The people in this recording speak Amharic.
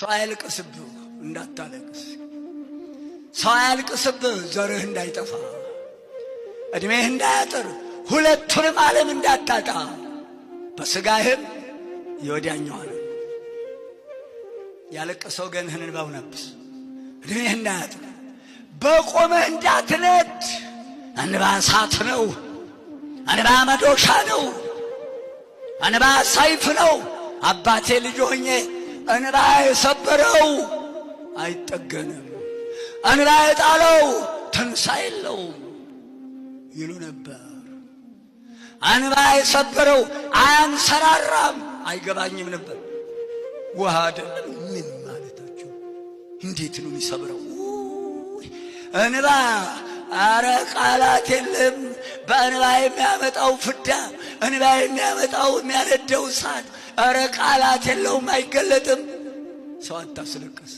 ሰው አያልቅስብህ እንዳታለቅስ፣ ሰው አያልቅስብህ ዘርህ እንዳይጠፋ፣ እድሜህ እንዳያጥር፣ ሁለቱንም ዓለም እንዳታጣ፣ በሥጋህም የወዲያኛው ዓለም ያለቀሰው ገንህን እንባው ነብስ፣ እድሜህ እንዳያጥር፣ በቆመህ እንዳትነድ። እንባ እሳት ነው፣ እንባ መዶሻ ነው፣ እንባ ሰይፍ ነው። አባቴ ልጅ ሆኜ እንባ የሰበረው አይጠገንም፣ እንባ የጣለው ትንሣኤ የለውም ይሉ ነበር። እንባ የሰበረው አያንሰራራም፣ አይገባኝም ነበር። ውሃ አይደለም ምን ማለታቸው? እንዴት ነው የሚሰብረው? እንባ አረ ቃላት የለም። በእንባ የሚያመጣው ፍዳ፣ እንባ የሚያመጣው የሚያነደው እሳት፣ አረ ቃላት የለውም፣ አይገለጥም። ሰው አታስለቅስ።